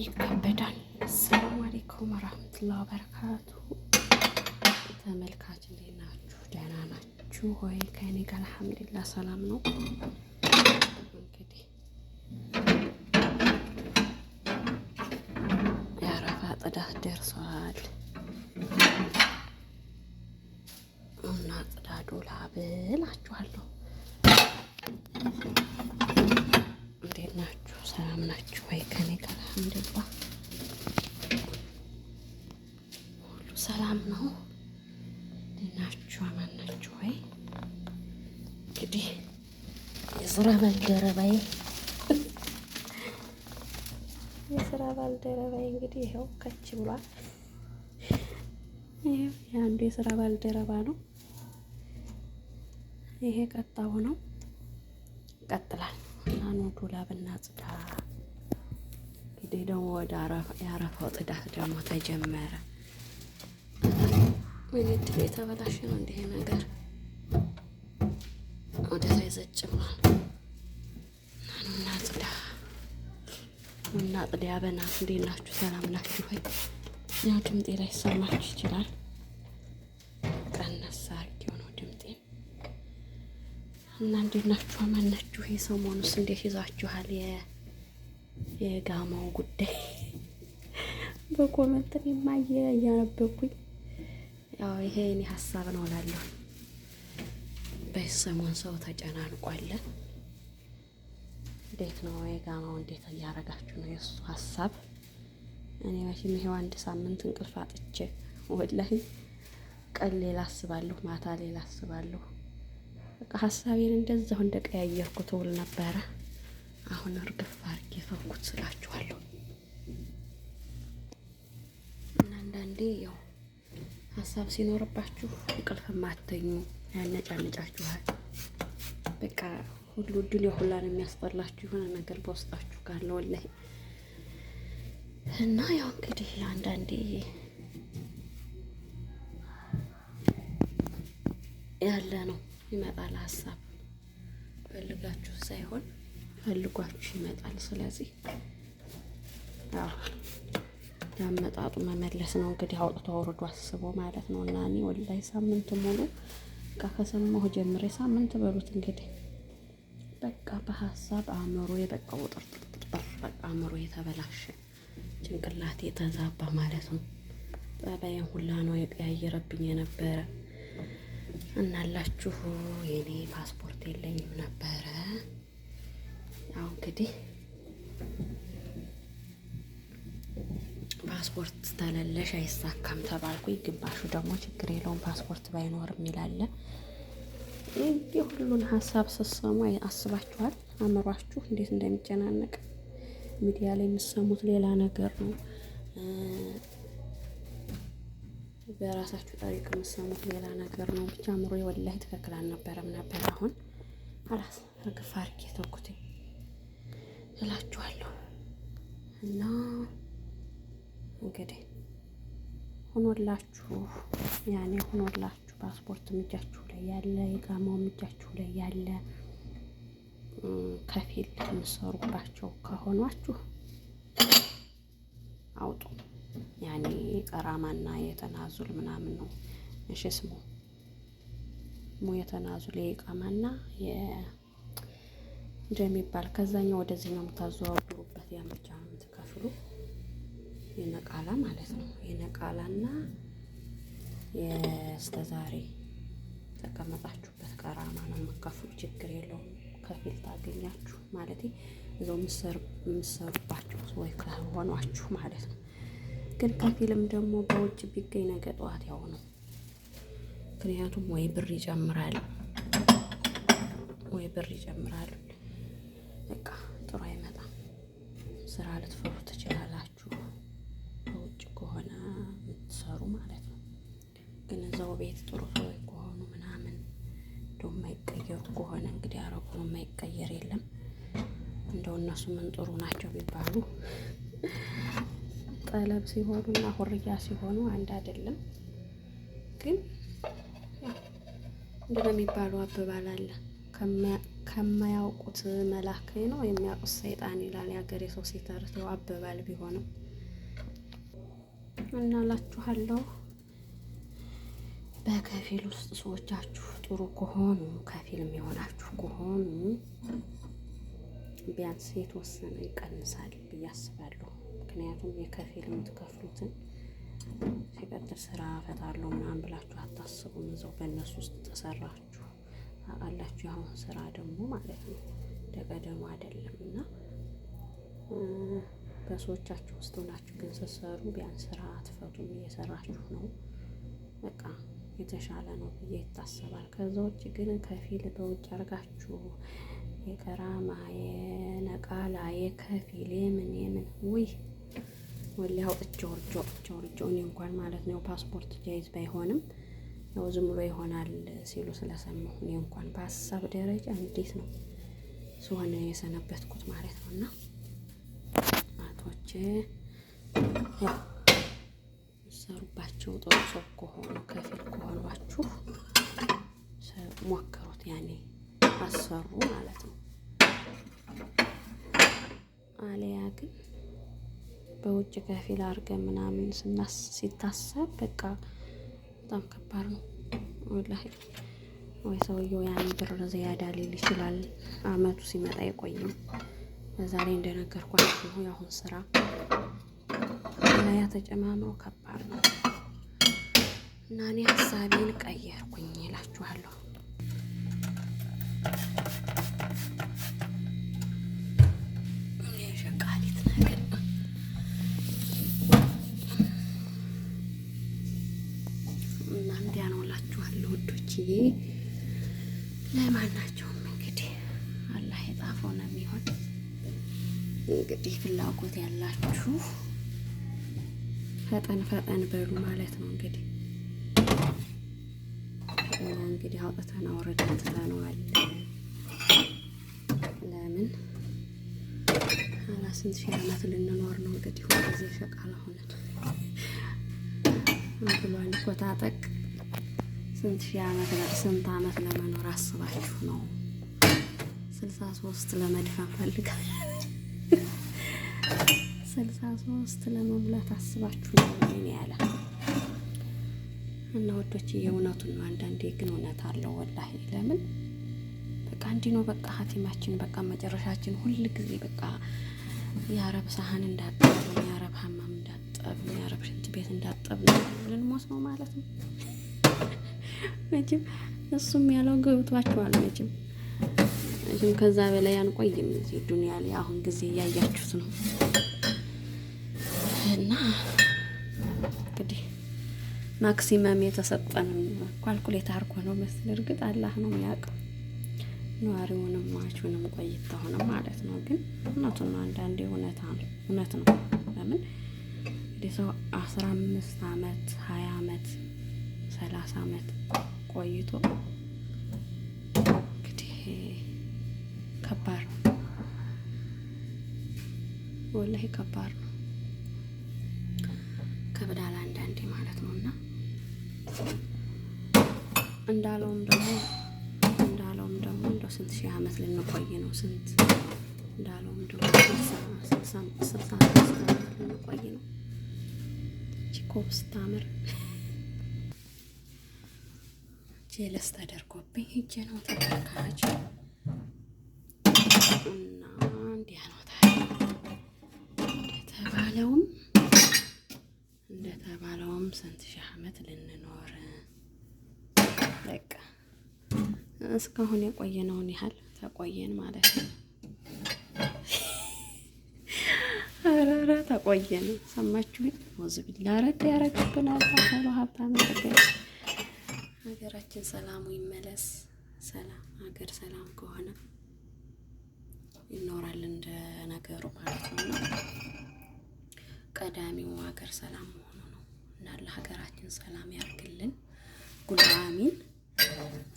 ይከበዳል። አሰላሙ አለይኩም ወራህመቱላሂ ወበረካቱ። ተመልካች እንዴት ናችሁ? ደህና ናችሁ ወይ? ከእኔ ጋር አልሐምዱሊላህ ሰላም ነው። እንግዲህ የአረፋ ጽዳት ደርሷል እና ጽዳዱ ላብላችኋለሁ። እንዴት ናችሁ? ሰላም ናችሁ ወይ? ከእኔ ጋር አልሐምዱሊላህ ሁሉ ሰላም ነው። እንዴት ናችሁ? አማን ናችሁ ወይ? እንግዲህ የስራ ባልደረባዬ እንግዲህ ይኸው ከች ብሏል። ይሄ የአንዱ የስራ ባልደረባ ነው። ይሄ ቀጣው ነው። ይቀጥላል እና ኑዱ ላብና ጽዳ። እንግዲህ ደግሞ ወደ የአረፋው ጽዳት ደግሞ ተጀመረ። ወይኔት የተበላሸ ነው እንዲህ ነገር ወደ ላይ ዘጭ ብሏል። እና ጽዳ እና ጽዳ በናት። እንዴት ናችሁ? ሰላም ናችሁ ወይ? ያው ድምጤ ላይ ሰማችሁ ይችላል። ቀነስ አድርጌው ነው ድምጤን። እና እንዴት ናችሁ? አማን ናችሁ? ይሄ ሰሞኑስ እንዴት ይዛችኋል? የጋማው ጉዳይ በኮመንት እያነበብኩኝ ያው ይሄ እኔ ሀሳብ ነው እላለሁ። በሰሞን ሰው ተጨናንቋል። እንዴት ነው የጋማው? እንዴት እያረጋችሁ ነው? የእሱ ሀሳብ እኔ መቼም ይሄው አንድ ሳምንት እንቅልፍ አጥቼ ወላሂ ቀን ሌላ አስባለሁ፣ ማታ ሌላ አስባለሁ። በቃ ሀሳቤን እንደዛው እንደቀያየርኩት ውል ነበረ። አሁን እርግፍ አድርጌ ፈኩት ስላችኋለሁ። እና አንዳንዴ ያው ሀሳብ ሲኖርባችሁ እንቅልፍ ማተኙ ያነጫንጫችኋል። በቃ ሁሉ ድል የሁላን የሚያስጠላችሁ የሆነ ነገር በውስጣችሁ ካለ ወላሂ። እና ያው እንግዲህ አንዳንዴ ያለ ነው ይመጣል። ሀሳብ ፈልጋችሁ ሳይሆን ፈልጓችሁ ይመጣል። ስለዚህ ያው ያመጣጡ መመለስ ነው እንግዲህ አውጥቶ አውርዶ አስቦ ማለት ነው። እና እኔ ወላሂ ሳምንት ሙሉ በቃ ከሰማሁ ጀምሬ ሳምንት በሉት እንግዲህ በቃ በሀሳብ አእምሮ የበቃ ውጥርጥርጥር በቃ አእምሮ የተበላሸ ጭንቅላቴ የተዛባ ማለት ነው። ጠባዬን ሁላ ነው የቀያየረብኝ የነበረ። እናላችሁ የኔ ፓስፖርት የለኝም ነበረ። ያው እንግዲህ ፓስፖርት ተለለሽ አይሳካም ተባልኩኝ። ግማሹ ደግሞ ችግር የለውም ፓስፖርት ባይኖርም ይላል። እንዲህ ሁሉን ሀሳብ ስትሰሙ አስባችኋል? አእምሯችሁ እንዴት እንደሚጨናነቅ ሚዲያ ላይ የምትሰሙት ሌላ ነገር ነው። በራሳችሁ ታሪክ የምትሰሙት ሌላ ነገር ነው። ብቻ አእምሮዬ ወላሂ ትክክል አልነበረም ነበር። አሁን አላስ እርግፍ አድርጌ ተውኩትኝ እላችኋለሁ። እና እንግዲህ ሆኖላችሁ ፓስፖርት እጃችሁ ላይ ያለ የጋማው እጃችሁ ላይ ያለ ከፊል የምትሰሩባቸው ከሆኗችሁ አውጡ። ያኔ ቀራማና የተናዙል ምናምን ነው እሺ ስሙ የተናዙል የቀማና እንደሚባል ከዛኛው ወደዚህኛው የምታዘዋውሩበት ያን ብቻ ነው የምትከፍሉ። የነቃላ ማለት ነው። የነቃላና የስተዛሬ ተቀመጣችሁበት ቀራማ ነው የምትከፍሉ። ችግር የለውም። ከፊል ታገኛችሁ ማለት እዛው የምትሰሩባቸው ወይ ከሆኗችሁ ማለት ነው። ግን ከፊልም ደግሞ በውጭ ቢገኝ ነገ ጠዋት ያው ነው። ምክንያቱም ወይ ብር ይጨምራል በቃ ጥሩ አይመጣም። ስራ ልትፈሩ ትችላላችሁ በውጭ ከሆነ የምትሰሩ ማለት ነው። ግን እዛው ቤት ጥሩ ሰው ከሆኑ ምናምን እንደው የማይቀየሩ ከሆነ እንግዲህ አረቡ ነው የማይቀየር የለም። እንደው እነሱ ምን ጥሩ ናቸው ቢባሉ ጠለብ ሲሆኑና ሁርያ ሲሆኑ አንድ አይደለም። ግን እንደሚባለው አባባል አለ ከማያውቁት መላክ ነው የሚያውቁት ሰይጣን ይላል የሀገሬ ሰው ሲተርት። ያው አበባል ቢሆንም እና እላችኋለሁ በከፊል ውስጥ ሰዎቻችሁ ጥሩ ከሆኑ ከፊል የሚሆናችሁ ከሆኑ ቢያንስ የተወሰነ ይቀንሳል ብዬ አስባለሁ። ምክንያቱም የከፊል የምትከፍሉትን ሲቀጥል ስራ ፈታለሁ ምናምን ብላችሁ አታስቡም። እዛው በእነሱ ውስጥ ተሰራችሁ አላችሁ። አሁን ስራ ደግሞ ማለት ነው ደቀደሙ አይደለም እና በሰዎቻችሁ ውስጥ ሆናችሁ ግን ስትሰሩ ቢያንስ ስራ አትፈቱም፣ እየሰራችሁ ነው። በቃ የተሻለ ነው ብዬ ይታሰባል። ከዛ ውጭ ግን ከፊል በውጭ አድርጋችሁ የቀራማ የነቃላ የከፊል የምን ውይ ወላሂ አውጥቼ ወርጆ እኔ እንኳን ማለት ነው ፓስፖርት ጃይዝ ባይሆንም ያው ዝም ብሎ ይሆናል ሲሉ ስለሰማሁ እኔ እንኳን በሀሳብ ደረጃ እንዴት ነው ሲሆን የሰነበትኩት ማለት ነው። እና አቶቼ ያው ሰሩባቸው ጥሩ ሰው ከሆኑ ከፊል ከሆኗችሁ ሞክሩት፣ ያኔ አሰሩ ማለት ነው። አለያ ግን በውጭ ከፊል አድርገን ምናምን ሲታሰብ በቃ በጣም ከባድ ነው ወላሂ። ወይ ሰውየው ያን ብር ዝያዳ ሊል ይችላል። አመቱ ሲመጣ አይቆይም። በዛ ላይ እንደነገርኳችሁ ነው የአሁን ስራ ያ ተጨማምሮ ከባድ ነው እና እኔ ሀሳቤን ቀየርኩኝ እላችኋለሁ። ሸቃሊት ነገር እና እንዲያ ነው እላችኋለሁ ውዶችዬ። ለማናቸውም እንግዲህ አላህ የጣፈው ነው የሚሆን። እንግዲህ ፍላጎት ያላችሁ ፈጠን በሉ ማለት ነው። እንግዲህ አውጥተን አውርደን ትተነዋል። ለምን ስንት ሺህ ዓመት ልንኖር ነው እንግዲህ ሁልጊዜ ሸቃላ ሆነን ብሏል እኮ ታጠቅ። ስንት ዓመት ለመኖር አስባችሁ ነው? 63 ለመድፈን ፈልጋል። 63 ለመሙላት አስባችሁ ነው እኔ ያለ እና ወዶች የእውነቱን ነው። አንዳንዴ ግን እውነት አለው ወላሂ። ለምን በቃ እንዲህ ነው በቃ ሀቲማችን በቃ መጨረሻችን ሁል ጊዜ በቃ የአረብ ሳህን እንዳጠብን፣ የአረብ ሀማም እንዳጠብን፣ የአረብ ሽንት ቤት እንዳጠብን ልንሞት ነው ማለት ነው። መቼም እሱም ያለው ገብቷችኋል። መቼም ከዛ በላይ አንቆይም እዚህ ዱንያ ላይ። አሁን ጊዜ እያያችሁት ነው እና እንግዲህ ማክሲመም የተሰጠንን ኳልኩሌት አድርጎ ነው መስል። እርግጥ አላህ ነው የሚያውቀው ነዋሪውንም ሟቹንም ቆይታውንም ማለት ነው። ግን እውነቱን ነው። አንዳንዴ እውነት ነው። ለምን እንግዲህ ሰው 15 ዓመት 20 ዓመት 30 ዓመት ቆይቶ እንግዲህ ከባድ ነው ወላሂ ከባድ ነው። ከብዳል አንዳንዴ ማለት ነው። እና እንዳለውም ደግሞ እንደው ስንት ሺህ ዓመት ልንቆይ ነው። ስንት እንዳለውም ደግሞ 60 ዓመት ልንቆይ ነው። ቺኮብ ስታምር ጀለስ ተደርጎብኝ ሂጄ ነው ተመልካች እና እንዲያ ነው እንደተባለውም ስንት ሺህ ዓመት ልንኖር በቃ እስካሁን የቆየነውን ያህል ተቆየን ማለት ነው። አራራ ተቆየን። ሰማችሁኝ? ወዝ ቢላ ረድ ያረግብናል። ታፈሉ ሀብታም ያደርገን። ሀገራችን ሰላሙ ይመለስ። ሰላም ሀገር ሰላም ከሆነ ይኖራል እንደ ነገሩ ማለት ነው። ቀዳሚው ሀገር ሰላም መሆኑ ነው እና ለሀገራችን ሰላም ያርግልን። ጉሎ አሚን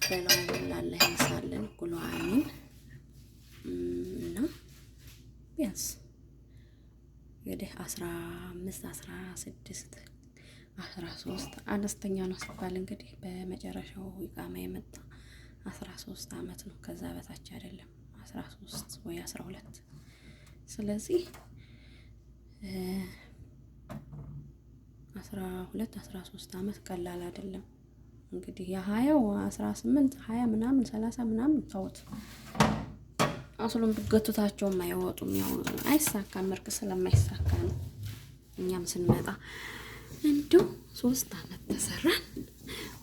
በለው ላለ ይንሳልን። ጉሎ አሚን እና ቢያንስ እንግዲህ 15 16 13 አነስተኛ ነው ሲባል እንግዲህ በመጨረሻው ኢቃማ የመጣ 13 ዓመት ነው፣ ከዛ በታች አይደለም። 13 ወይ 12። ስለዚህ 12 13 ዓመት ቀላል አይደለም። እንግዲህ የ20 18 20 ምናምን 30 ምናምን ተውት፣ አስሉን ብትገቱታቸውም አይወጡም። ያው አይሳካም፣ እርቅ ስለማይሳካ ነው። እኛም ስንመጣ እንደው 3 ዓመት ተሰራን፣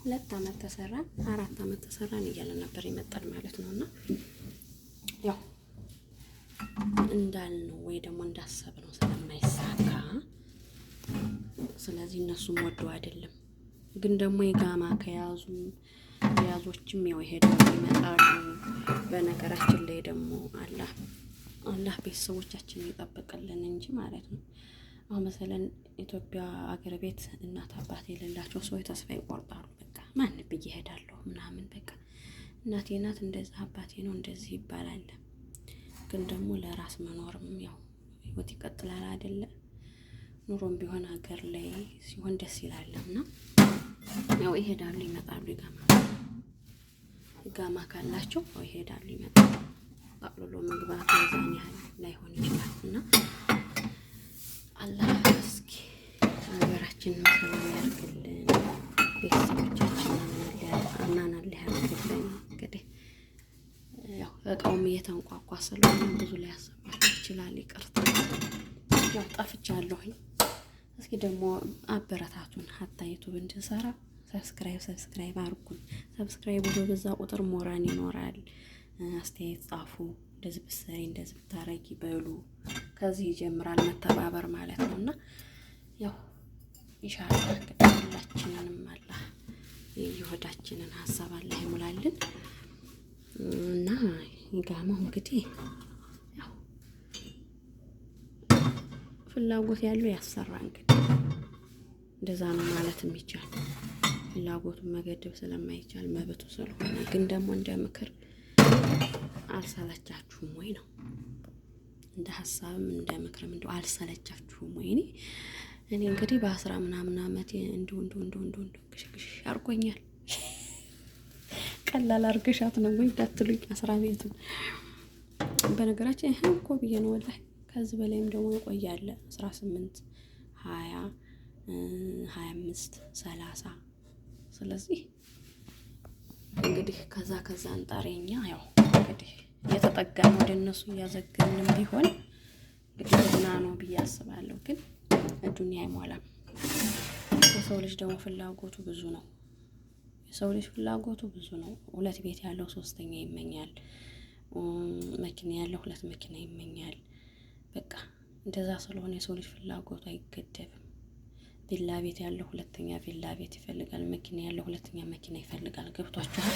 2 ዓመት ተሰራን፣ 4 ዓመት ተሰራን እያለ ነበር ይመጣል ማለት ነው። እና ያው እንዳልነው ወይ ደግሞ እንዳሰብነው ስለማይሳካ፣ ስለዚህ እነሱም ወደው አይደለም። ግን ደግሞ የጋማ ከያዞችም ያው ይሄዳሉ ይመጣሉ። በነገራችን ላይ ደግሞ አላህ ቤተሰቦቻችንን ይጠብቅልን እንጂ ማለት ነው። አሁን መሰለን ኢትዮጵያ አገር ቤት እናት አባት የሌላቸው ሰዎች ተስፋ ይቆርጣሉ። በቃ ማን ብዬ እሄዳለሁ ምናምን፣ በቃ እናቴ ናት እንደዚህ አባቴ ነው እንደዚህ ይባላል። ግን ደግሞ ለራስ መኖርም ያው ህይወት ይቀጥላል አይደለ? ኑሮም ቢሆን ሀገር ላይ ሲሆን ደስ ይላልና ያው ይሄዳሉ ይመጣሉ። ጋማ ካላቸው ይሄዳሉ ይመጣሉ። ጠቅልሎ መግባት የዛን ያህል ላይሆን ይችላል። እና አላህ እስኪ ሀገራችንን ሰላም ያርግልን፣ ቤተሰቦቻችንን አናናል ያርግልን። እንግዲህ ያው እቃውም እየተንቋቋ ስለሆነ ብዙ ላይ ያሰባችሁ ይችላል። ይቅርታ ያው ጠፍቻለሁኝ። እስኪ ደግሞ አበረታቱን ሀታ ዩቱብ እንድንሰራ ሰብስክራይብ አርጉን። ሰብስክራይብ በዛ ቁጥር ሞራን ይኖራል። አስተያየት ጻፉ፣ እንደዚህ ብትሰሪ እንደዚህ ብታረጊ በሉ። ከዚህ ይጀምራል መተባበር ማለት ነው። እና ያው ኢንሻአላህ ሁላችንንም አላህ የሆዳችንን ሀሳብ አላህ ይሙላልን። እና ጋማው እንግዲህ ያው ፍላጎት ያለው ያሰራ። እንግዲህ እንደዛ ነው ማለት የሚቻል። ፍላጎቱን መገደብ ስለማይቻል መብቱ ስለሆነ፣ ግን ደግሞ እንደ ምክር አልሰለቻችሁም ወይ ነው? እንደ ሀሳብም እንደ ምክርም እንደው አልሰለቻችሁም ወይ? እኔ እንግዲህ በ10 ምናምን ዓመቴ እንደው ግሽግሽ አርጎኛል። ቀላል አርገሻት ነው ወይ እንዳትሉኝ 10 ቤቱ በነገራችን ይሄን እኮ ብዬ ነው ወላሂ። ከዚህ በላይም ደግሞ ይቆያል 18 20 25 30። ስለዚህ እንግዲህ ከዛ አንጣሬኛ ያው እንግዲህ እየተጠጋን ወደ እነሱ እያዘገንም ቢሆን እንግዲህ ቡና ነው ብዬ አስባለሁ። ግን ዱንያ አይሞላም። የሰው ልጅ ደግሞ ፍላጎቱ ብዙ ነው። የሰው ልጅ ፍላጎቱ ብዙ ነው። 2 ቤት ያለው 3ኛ ይመኛል። መኪና ያለው 2 መኪና ይመኛል። በቃ እንደዛ ስለሆነ የሰው ልጅ ፍላጎቱ አይገደብም። ቪላ ቤት ያለው 2ኛ ቪላ ቤት ይፈልጋል። መኪና ያለው 2ኛ መኪና ይፈልጋል። ገብቷችኋል?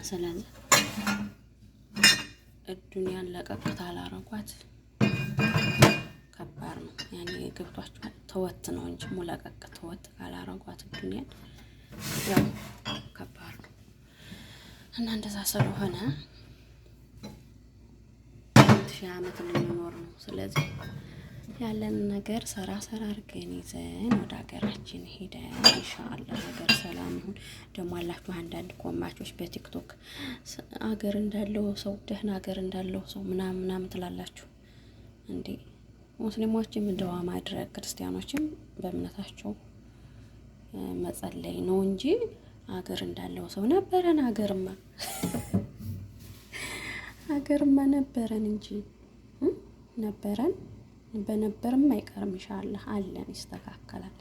ስለዚህ ዱንያን ለቀቅታ አላረጓት ከባድ ነው። ያኔ ገብቷችኋል? ተወት ነው እንጂ ሙለቀቅ ተወት ካላረጓት ዱንያን ያው ከባድ ነው። እና እንደዛ ስለሆነ 1000 ዓመት ልንኖር ነው። ስለዚህ ያለን ነገር ሰራ አድርገን ይዘን ወደ ሀገራችን ሄደን ኢንሻአላህ ሀገር ሰላም ይሁን። ደግሞ አላችሁ አንዳንድ ኮማቾች በቲክቶክ ሀገር እንዳለው ሰው ደህና ሀገር እንዳለው ሰው ምናምን ትላላችሁ እንዴ? ሙስሊሞችም እንደዋ ማድረግ ክርስቲያኖችም በእምነታቸው መጸለይ ነው እንጂ ሀገር እንዳለው ሰው ነበረን። ሀገርማ ነበረን እንጂ ነበረን። በነበርም አይቀርም ኢንሻአላህ አለን፣ ይስተካከላል።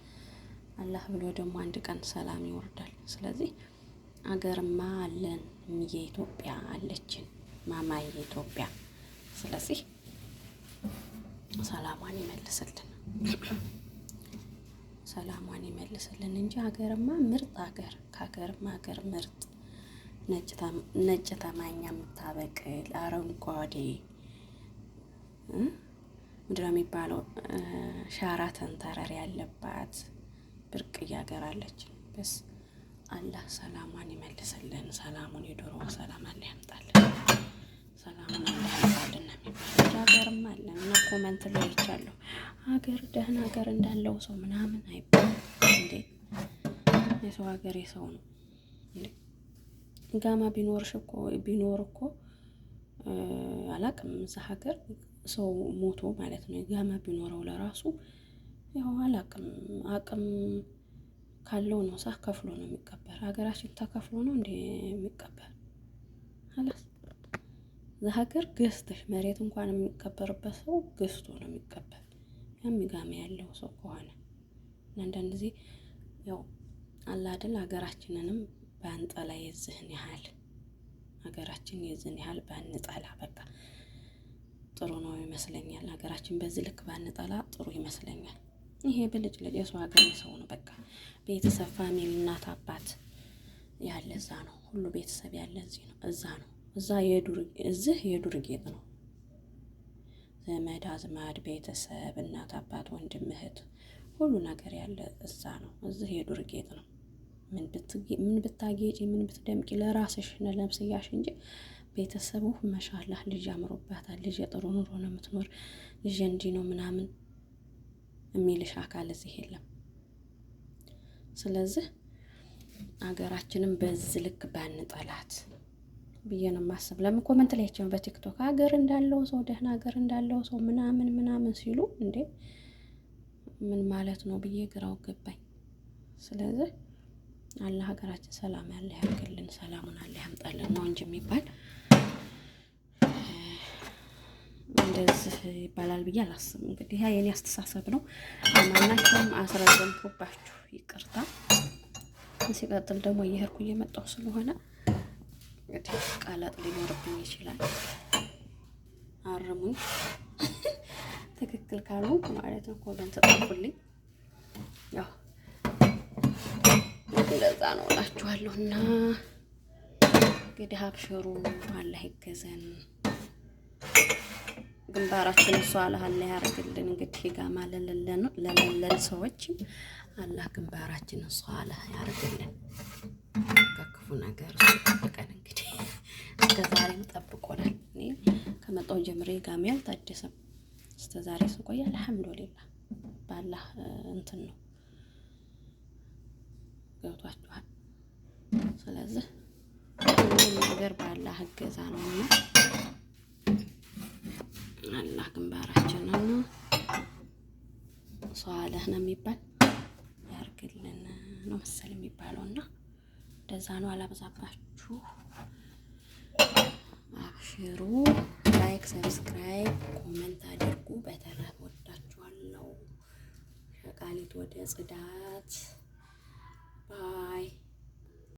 አላህ ብሎ ደግሞ አንድ ቀን ሰላም ይወርዳል። ስለዚህ አገርማ አለን። የኢትዮጵያ አለችን ማማዬ ኢትዮጵያ። ስለዚህ ሰላሟን ይመልስልን፣ ሰላሟን ይመልስልን እንጂ ሀገርማ ምርጥ ሀገር፣ ከሀገርማ ሀገር ምርጥ ነጭ ተማኛ የምታበቅል አረንጓዴ ምንድነው የሚባለው ሻራተን ተረር ያለባት ብርቅዬ ሀገር አለችን። በስ አላህ ሰላሟን ይመልስልን። ሰላሙን የዶሮ ሰላም አለ ያምጣልን። ሰላሙን አለ ያምጣልን ነው የሚባለው። ሀገርም አለን እና ኮመንት ላይ ይቻለሁ ሀገር ደህና ሀገር እንዳለው ሰው ምናምን አይባልም እንዴ። የሰው ሀገር የሰው ነው እንዴ። ጋማ ቢኖር እኮ አላቅም እዛ ሀገር ሰው ሞቶ ማለት ነው ጋማ ቢኖረው ለራሱ ያው አላቅም አቅም ካለው ነው ሳህ ከፍሎ ነው የሚቀበር። ሀገራችን ተከፍሎ ነው እንዴ የሚቀበር? አላስ ሀገር ገዝተሽ መሬት እንኳን የሚቀበርበት ሰው ገዝቶ ነው የሚቀበር። ያም ጋማ ያለው ሰው ከሆነ አንዳንድ ጊዜ ያው አላ አይደል ሀገራችንንም ባንጠላ የዝህን ያህል ሀገራችን የዝህን ያህል ባንጠላ በቃ ጥሩ ነው ይመስለኛል። ሀገራችን በዚህ ልክ ባንጠላ ጥሩ ይመስለኛል። ይሄ ብልጭ ልጭ የሰው ሀገር የሰው ነው በቃ ቤተሰብ ፋሚሊ እናት አባት ያለ እዛ ነው። ሁሉ ቤተሰብ ያለ እዚህ ነው እዛ ነው። እዚህ የዱር ጌጥ ነው። ዘመድ አዝማድ ቤተሰብ እናት አባት ወንድም እህት ሁሉ ነገር ያለ እዛ ነው። እዚህ የዱር ጌጥ ነው። ምን ብታጌጪ ምን ብትደምቂ ለራስሽ ለምስያሽ እንጂ ቤተሰቡ ማሻአላህ ልጅ አምሮባታል ልጅ ጥሩ ኑሮ ነው የምትኖር ልጅ እንዲህ ነው ምናምን የሚልሽ አካል እዚህ የለም። ስለዚህ ሀገራችንን በዚህ ልክ ባንጠላት ብዬ ነው የማስብ። ለምን ኮመንት ላይ አይቼው በቲክቶክ ሀገር እንዳለው ሰው ደህና ሀገር እንዳለው ሰው ምናምን ሲሉ እንዴ ምን ማለት ነው ብዬ ግራው ገባኝ። ስለዚህ አላህ ሀገራችን ሰላም ያለ ያርግልን፣ ሰላሙን አለ ያምጣልን ነው እንጂ የሚባል እንደዚህ ይባላል ብዬ አላስብም። እንግዲህ ያ የኔ አስተሳሰብ ነው። ማናቸውም አስረዘምኩባችሁ ይቅርታ። ሲቀጥል ደግሞ እየሄድኩ እየመጣሁ ስለሆነ እንግዲህ ቃላት ሊኖርብኝ ይችላል። አርሙኝ ትክክል ካልሆንኩ ማለት ነው ኮመንት ጻፉልኝ። ያው እንደዛ ነው እላችኋለሁና እንግዲህ አብሽሩ አላህ ይገዘን። ግንባራችን ሷላህ አላህ ያርግልን። እንግዲህ ጋማ ለለለን ሰዎች አላህ ግንባራችን ሷላህ ያርግልን። ከክፉ ነገር ጠብቀን። እንግዲህ እስከዛሬም ጠብቆናል። እኔ ከመጣሁ ጀምሬ ጋሜ አልታደሰም። እስከዛሬ ስቆይ አልሐምዱሊላህ ባላህ እንትን ነው ገብቷችኋል። ስለዚህ ሁሉም ነገር ባላህ እገዛ ነውና አላህ ግንባራችንን ሷላህ ነው የሚባል ያርግልን ነው መሰል የሚባለውና እንደዛ ነው። አላበዛባችሁ። አብሽሩ። ላይክ፣ ሰብስክራይብ፣ ኮሜንት አድርጉ። በተረፈ ወዳችኋለሁ። ሸቃሊት ወደ ጽዳት